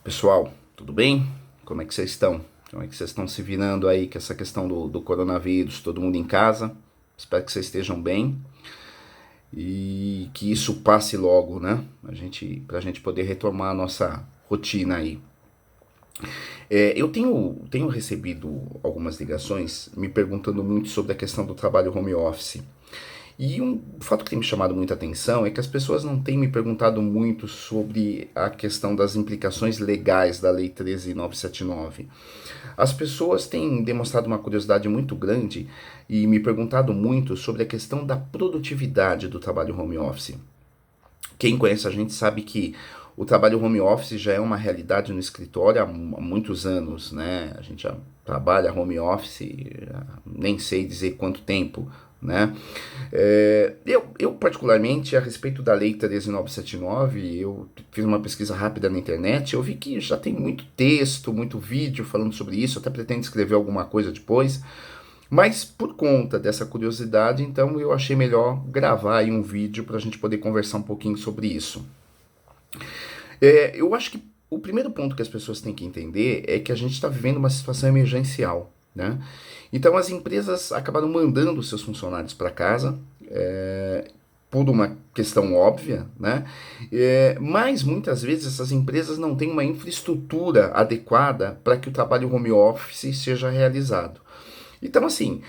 Pessoal, tudo bem? Como é que vocês estão? Como é que vocês estão se virando aí com essa questão do coronavírus, todo mundo em casa? Espero que vocês estejam bem e que isso passe logo, né? Pra gente poder retomar a nossa rotina aí. Eu tenho recebido algumas ligações me perguntando muito sobre a questão do trabalho home office. E um fato que tem me chamado muita atenção é que as pessoas não têm me perguntado muito sobre a questão das implicações legais da Lei 13.979. As pessoas têm demonstrado uma curiosidade muito grande e me perguntado muito sobre a questão da produtividade do trabalho home office. Quem conhece a gente sabe que o trabalho home office já é uma realidade no escritório há muitos anos, né? A gente já trabalha home office, nem sei dizer quanto tempo, né? Eu, particularmente, a respeito da Lei 13.979, eu fiz uma pesquisa rápida na internet, eu vi que já tem muito texto, muito vídeo falando sobre isso, até pretendo escrever alguma coisa depois, mas por conta dessa curiosidade, então eu achei melhor gravar aí um vídeo para a gente poder conversar um pouquinho sobre isso. Eu acho que o primeiro ponto que as pessoas têm que entender é que a gente está vivendo uma situação emergencial, né? Então as empresas acabaram mandando seus funcionários para casa, por uma questão óbvia, né? Mas muitas vezes essas empresas não têm uma infraestrutura adequada para que o trabalho home office seja realizado. Então, assim,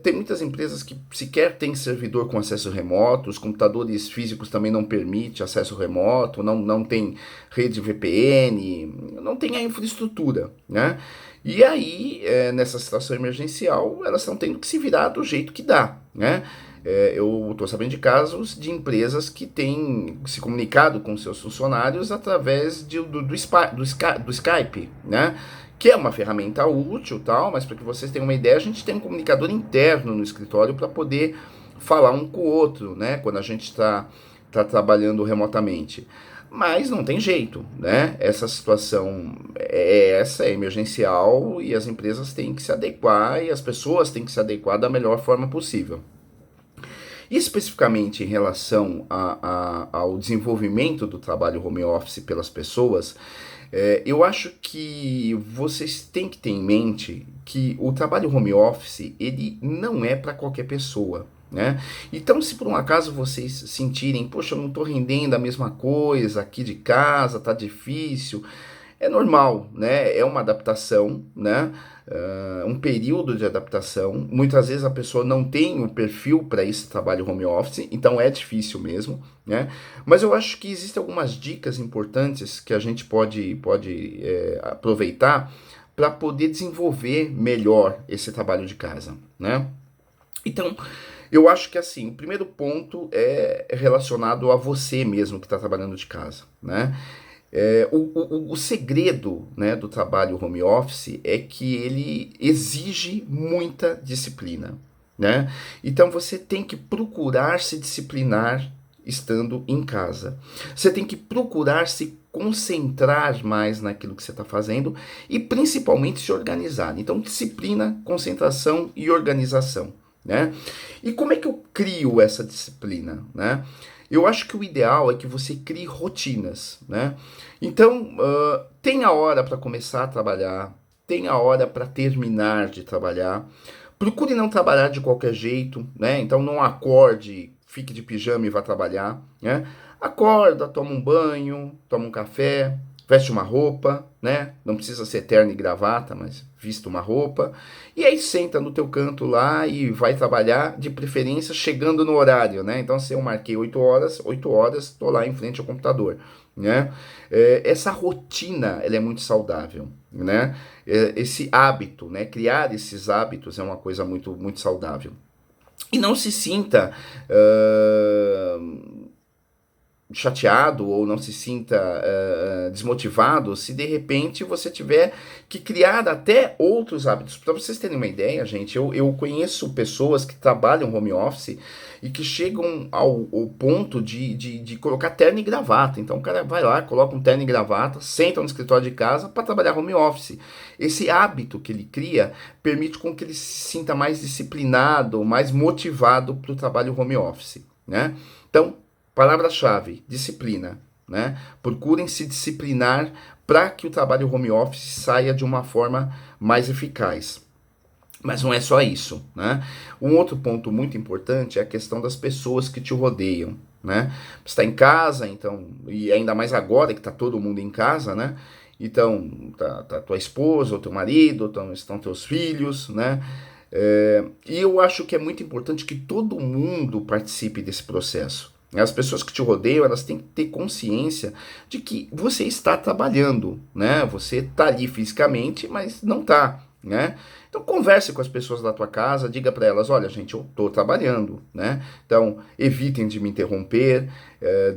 tem muitas empresas que sequer têm servidor com acesso remoto, os computadores físicos também não permitem acesso remoto, não tem rede VPN, não tem a infraestrutura, né? E aí, nessa situação emergencial, elas estão tendo que se virar do jeito que dá, né? Eu estou sabendo de casos de empresas que têm se comunicado com seus funcionários através do Skype, né? Que é uma ferramenta útil, tal, mas para que vocês tenham uma ideia, a gente tem um comunicador interno no escritório para poder falar um com o outro, né? Quando a gente tá trabalhando remotamente. Mas não tem jeito, né? Essa situação é emergencial e as empresas têm que se adequar e as pessoas têm que se adequar da melhor forma possível. Especificamente em relação ao desenvolvimento do trabalho home office pelas pessoas, eu acho que vocês têm que ter em mente que o trabalho home office ele não é para qualquer pessoa. Né? Então, se por um acaso vocês sentirem, poxa, eu não estou rendendo a mesma coisa aqui de casa, tá difícil, é normal, né? É uma adaptação, né? Um período de adaptação. Muitas vezes a pessoa não tem o perfil para esse trabalho home office, então é difícil mesmo, né? Mas eu acho que existem algumas dicas importantes que a gente pode aproveitar para poder desenvolver melhor esse trabalho de casa, né? Então, eu acho que assim, o primeiro ponto é relacionado a você mesmo que está trabalhando de casa, né? O segredo, né, do trabalho home office é que ele exige muita disciplina, né? Então você tem que procurar se disciplinar estando em casa. Você tem que procurar se concentrar mais naquilo que você está fazendo e principalmente se organizar. Então disciplina, concentração e organização, né? E como é que eu crio essa disciplina, né? Eu acho que o ideal é que você crie rotinas, né? Então, tem a hora para começar a trabalhar, tem a hora para terminar de trabalhar. Procure não trabalhar de qualquer jeito, né? Então não acorde, fique de pijama e vá trabalhar, né? Acorda, toma um banho, toma um café, veste uma roupa, né? Não precisa ser terno e gravata, mas vista uma roupa. E aí senta no teu canto lá e vai trabalhar, de preferência chegando no horário, né? Então se eu marquei 8 horas, tô lá em frente ao computador, né? Essa rotina, ela é muito saudável, né? Esse hábito, né? Criar esses hábitos é uma coisa muito saudável. E não se sinta chateado ou não se sinta desmotivado se de repente você tiver que criar até outros hábitos. Para vocês terem uma ideia, gente, eu conheço pessoas que trabalham home office e que chegam ao ponto de colocar terno e gravata. Então o cara vai lá, coloca um terno e gravata, senta no escritório de casa para trabalhar home office. Esse hábito que ele cria permite com que ele se sinta mais disciplinado, mais motivado para o trabalho home office, né? Então, palavra-chave, disciplina, né? Procurem se disciplinar para que o trabalho home office saia de uma forma mais eficaz. Mas não é só isso, né? Um outro ponto muito importante é a questão das pessoas que te rodeiam, né? Você está em casa, então, e ainda mais agora que está todo mundo em casa, né? Então, tá tua esposa, ou teu marido, estão teus filhos, né? E eu acho que é muito importante que todo mundo participe desse processo. As pessoas que te rodeiam, elas têm que ter consciência de que você está trabalhando, né? Você está ali fisicamente, mas não está, né? Então converse com as pessoas da tua casa, diga para elas, olha gente, eu estou trabalhando, né? Então evitem de me interromper,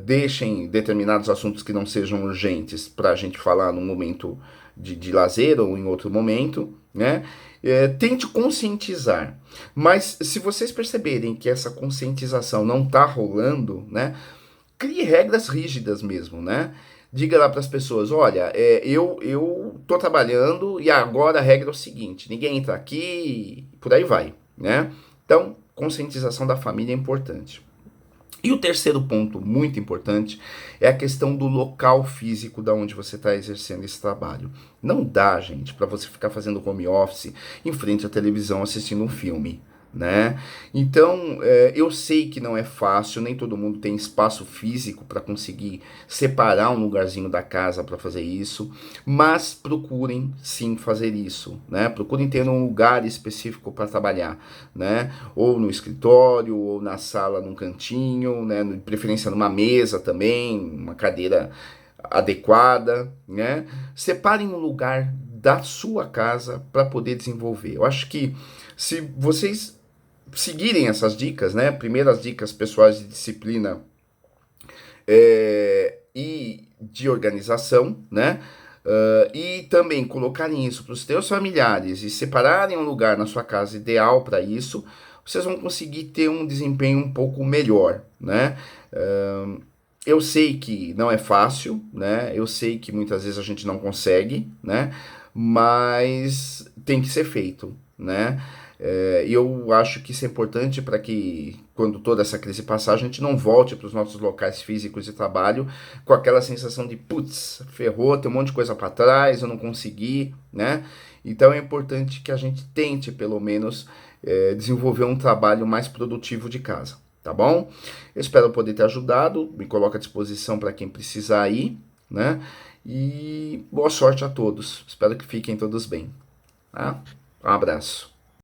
deixem determinados assuntos que não sejam urgentes para a gente falar num momento de lazer ou em outro momento, né? Tente conscientizar, mas se vocês perceberem que essa conscientização não está rolando, né? Crie regras rígidas mesmo, né? Diga lá para as pessoas, olha, eu tô trabalhando e agora a regra é o seguinte, ninguém entra aqui, por aí vai, né? Então, conscientização da família é importante. E o terceiro ponto muito importante é a questão do local físico da onde você está exercendo esse trabalho. Não dá, gente, para você ficar fazendo home office em frente à televisão assistindo um filme, né? Então, eu sei que não é fácil, nem todo mundo tem espaço físico para conseguir separar um lugarzinho da casa para fazer isso, mas procurem sim fazer isso, né? Procurem ter um lugar específico para trabalhar, né? Ou no escritório, ou na sala, num cantinho, né? De preferência numa mesa também, uma cadeira adequada, né? Separem um lugar da sua casa para poder desenvolver. Eu acho que se vocês seguirem essas dicas, né? Primeiras dicas pessoais de disciplina e de organização, né? E também colocarem isso para os seus familiares e separarem um lugar na sua casa ideal para isso, vocês vão conseguir ter um desempenho um pouco melhor, né? Eu sei que não é fácil, né? Eu sei que muitas vezes a gente não consegue, né? Mas tem que ser feito, né? E eu acho que isso é importante para que, quando toda essa crise passar, a gente não volte para os nossos locais físicos de trabalho com aquela sensação de, putz, ferrou, tem um monte de coisa para trás, eu não consegui, né? Então é importante que a gente tente, pelo menos, desenvolver um trabalho mais produtivo de casa, tá bom? Eu espero poder ter ajudado, me coloco à disposição para quem precisar aí, né? E boa sorte a todos. Espero que fiquem todos bem, tá? Um abraço.